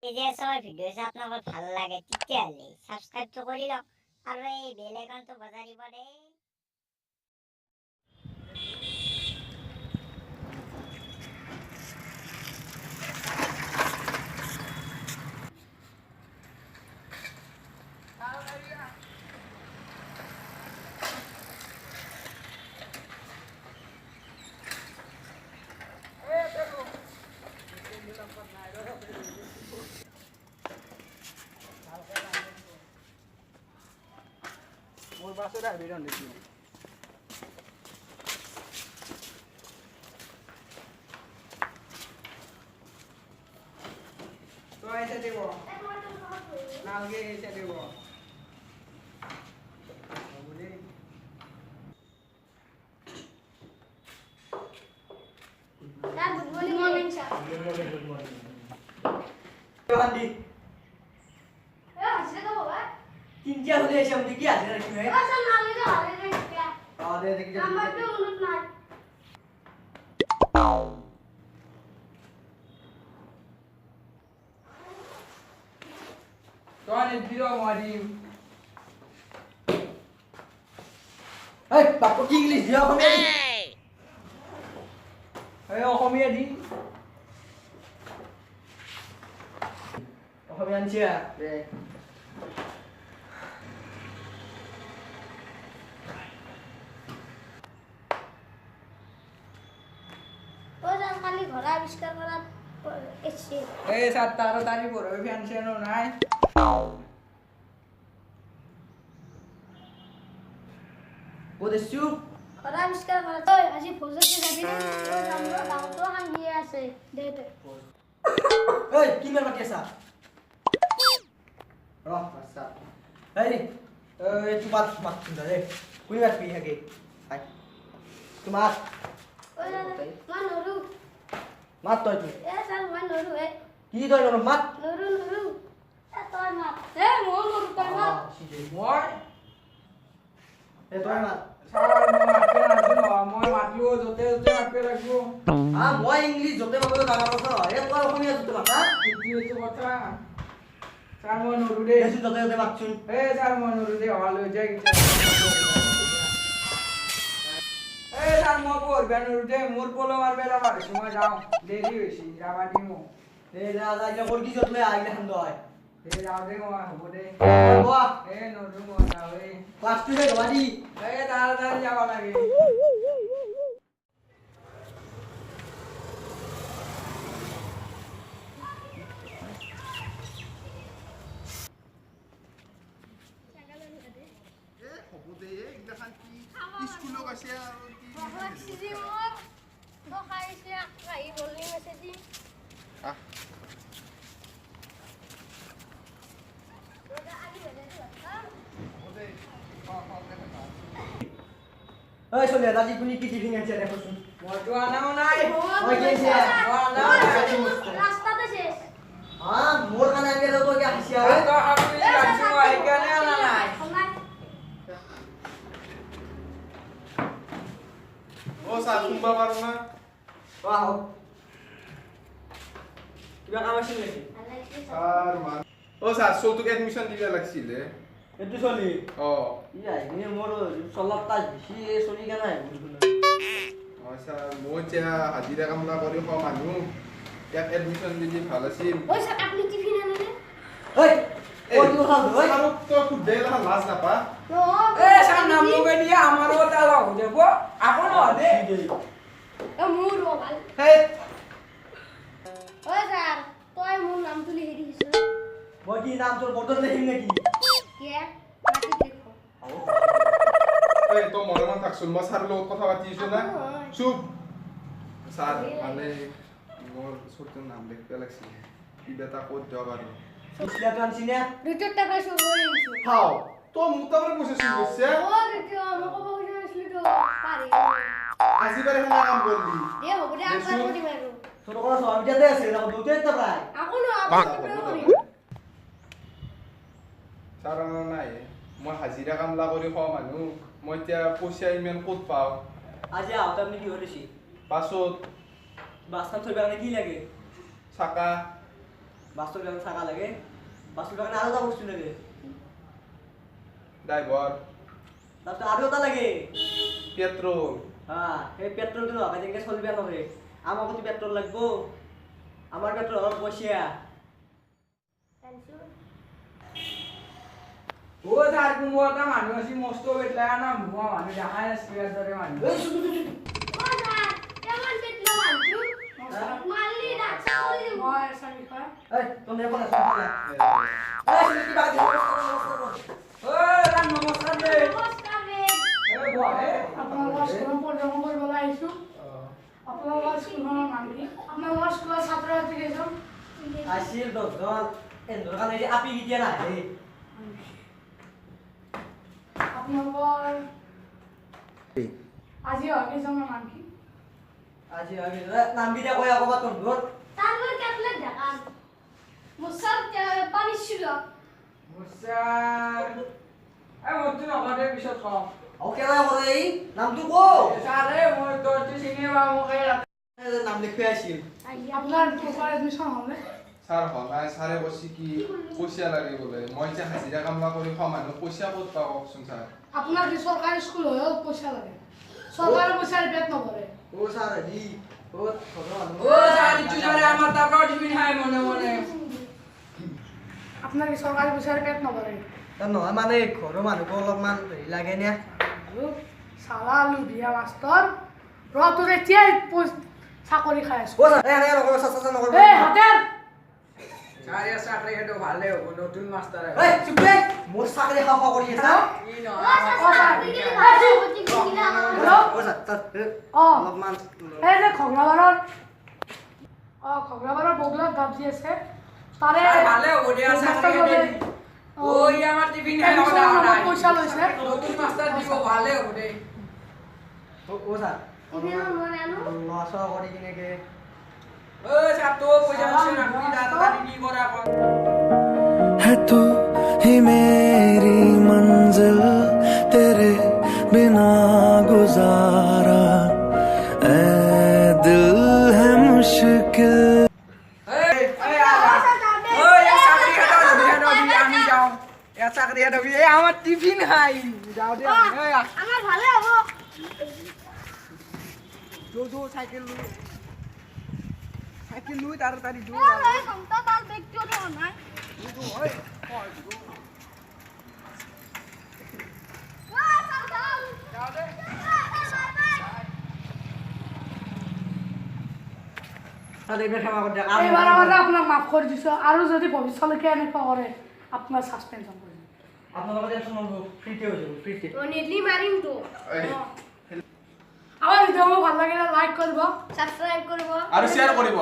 এই যে সবাই ভিডিও চাই আপোনালোকৰ ভাল লাগে তেতিয়াহ'লে সাবস্ক্ৰাইবটো কৰি লওক আৰু এই বেল আইকনটো বজাই দিব দেই। মোৰ বাছৰে আহিবি ৰান্ধিছো তই এসে দিব নালগে এসে দিব Good morning, sir. Good morning. Andy. Kinja hole এসে আমাদের কি আছে নাকি ভাই? Sir, নালে তো হারে রে क्या? আরে দেখি নাম্বার 2 উন্নত না। তোনে ভিডিও মারি এই বাপু কি ইংলিশ দিয়া হবে এই অসমীয়া দি অসমীয়া আনছিয়া দে ও স্যার খালি ঘর আবিষ্কার করা এসে এই স্যার তাড়াতাড়ি পড়বে ফ্যানশনও নাই বদেছু ঘর আবিষ্কার করা তো আজি প্রজেক্টে যাবি না ওই আমরা দাও তো হান নিয়ে আছে দেতে এই কি মেল বাকি আছে রহ বাসা এই তুই মাত চিন্তা রে কুই মাত পি হাগে আই তুই মাত ওই মান নরু মাত তুই এ স্যার মান নরু এ কি তুই মাত নরু নরু এ তোর মাত এ মো নরু তোর মাত মই এ তুই মাত সারা মাতবে না মই মাতলো যতে যতে মাতবে লাগবো মই ইংলিশ যতে পাবো জানা কথা এ তুই অসমীয়া যতে মাতা কি হইছে কথা স্যার মই নরু দে এসু যতে যতে মাতছুন এ স্যার মই নরু দে হল হই যায় এ স্যার মই পড়বে নরু দে মোর পোলো মারবে না পারে সময় যাও দেরি হইছি যাবা দিমু এ রাজা এটা কোন কি যতলে আইলে হান্দ হয় এ যাও দে মই হবো দে বাবা এ নরু মই যাও এ ক্লাস 2 রে গাড়ি এ তাড়াতাড়ি যাবা লাগে স্কুলক আছে আৰু কি সিজি মোর তো খাইছে খাই বললি মেসেজি ওই শুনে দাদি কুনি কি টিফিন আছে দেখো শুন মই তো আনাও নাই ওই গেছে রাস্তাতে শেষ হ্যাঁ মোর কানে আগে দাও তো কি হাসিয়া আর তো আমি যাচ্ছি এখানে আনা নাই ও স্যার কুম্বা পারো না বাহ কিবা কাম আছে নাকি স্যার মান ও স্যার সৌতুক এডমিশন দিবে লাগছিলে এটু চলি ও ইয়া ইনে মোর সল্লাত তাজ বেশি চলি কেন ও স্যার মই যে হাজিৰা কামলা কৰি খোৱা মানুহ ইয়াত এডমিশন দিলি ভাল আছিল ওই স্যাৰ আপনি টিফিন আনলে ওই ওই কি কথা ওই আৰু তো খুদে লাজ নাপা এ স্যার নাম লগে দিয়ে আমারও তা লাগ যাব আপন দে এ মুর মোবাইল হেই ওই স্যার তোই মোর নাম তুলি হেরি হিসু মই কি নাম তোর বদল দেখিম নাকি কে মাটি দেখো এই তো মনে মন থাকছোন মই স্যাৰৰ লগত কথা পাতি আছো না চুপ স্যাৰ মানে মোৰ ছোটটোৰ নাম লিখবা লাগছিল কিবা এটা ক'ত যাব আৰু ইসলা তো আনছি না দুটো টাকা শুৰু কৰে দিছো হাও তো মোক তাৰপৰা পইচা চুৰি কৰিছে ও ৰিটো আমাকে পয়সা আসলে তো পাৰি আজি বাৰে হেনা কাম কৰিলি দে হবো দে আবার করি মারো ছোট কোন সবিটাতে আছে না দুটো একটা প্রায় এখনো আবার করি স্যাৰ আনা নাই মই হাজিৰা কামলা কৰি খোৱা মানুহ মই এতিয়া পইচা ইমান ক'ত পাওঁ আজি আওতে আপনি কি হরেছি? পাছত বাসখান থইবে আপনি কি লাগে? চাকা বাসটো কেমন থাকা লাগে বাসটো কারণে আলাদা বস্তু লাগে ড্রাইভার তারপর আরো ওটা লাগে পেট্রোল হ্যাঁ এই পেট্রোল তো আগে থেকে চলবে নবে আমার কত পেট্রোল লাগবো আমার পেট্রোল হল বসিয়া ও স্যার কুম্ভটা মানুষ আছে মস্ত বেটলা না ভুয়া মানুষ দেখায় না স্পিয়ার ধরে মানুষ ও স্যার কেমন পেটলো মারু মারলি ডাক্তার বলি মই সামিকা এই তোমরা এখন আসো এই শুনি কি বাকি ও স্যার নমস্কার রে নমস্কার রে এ ভুয়া এ আপনার স্কুল পর্যন্ত বলা আইছো আপনার স্কুল নাম কি আপনার স্কুল ছাত্র ছাত্রী কেজন আসিল দল এন দরকার এই আপি গিয়া না এই আপনার আজি আগে জমা নাম কি আজি আগে নাম বিটা কই আগবা তোর ঘর তারপর কেটলে দেখান মুসার পানি ছিল স্যার এই মত না করে বিশদ কম ওকে না করে এই নাম তো কো স্যার এ মই তো চিনি বা মুখে নাম লিখে আসিল আপনার প্রপার এডমিশন হবে স্যার হলাই স্যারে বসি কি পয়সা লাগে বলে মই যে হাজিরা কামলা কৰি সমানো পয়সা ক'ত পাওঁ কওকচোন স্যার আপনার কি সরকারি স্কুল হয়েও পয়সা লাগে সরকারি পয়সার পেট নভরে ও স্যার জি ও ভগবান ও স্যার ইচ্ছু স্যার আমার তারপর টিফিন খাই মনে মনে আপনার কি সরকারি পয়সার পেট নভরে তা নহয় মানে ঘৰৰ মানুহকো অলপমান হেৰি লাগে নে সালা লুধিয়া মাষ্টৰ ৰতুৰে চেয়ে চাকৰি খাই আছো ও স্যাৰ এনে নকৰিব চাচা নকৰিব এই হাতেৰ স্যাৰ এ চাকৰি খেতে ভালে হ'ব নতুন মাস্টাৰ এই চুপ ৰে মোৰ চাকৰি খাওঁ খাওঁ কৰি আছা কি ও ও স্যাৰ তাত ও অলপমান এই যে খগৰাবাৰৰ খগৰাবাৰৰ বগলত দাব দি আছে তাৰে ভালে হ'ব দিয়া চাকৰি খেতে ও ই আমাৰ টিফিন খাই পয়সা লৈছে নতুন মাস্টাৰ দিব ভালে হ'ব দে ও স্যাৰ লছ কৰি কিনেকে ও স্যার তো পয়সা আছে না কি দাদা কি করে আপন है तू ही मेरी मंजिल तेरे बिना गुजारा ऐ दिल है मुश्किल এই এই ও এ চাকরি খেতে আমি যাও এ চাকরি খেতে এই আমার টিফিন খাই যাও দে এই আমার ভালো হবো দো সাইকেল লুই তাড়াতাড়ি দো এই ঘন্টা তার ব্যক্তিগত নাই তাহলে এবার ক্ষমা করে এবার আমরা আপনার মাফ করে দিছো আর যদি ভবিষ্যতে এনেকা করে আপনার সাসপেনশন করে দিন আপনার লগত টেনশন নলব ফ্রিতে হৈ যাব ফ্রিতে নিডলি মারিম তো এই আমার ভিডিও ভাল লাগিলে লাইক করব সাবস্ক্রাইব করব আৰু শ্বেয়াৰ কৰিব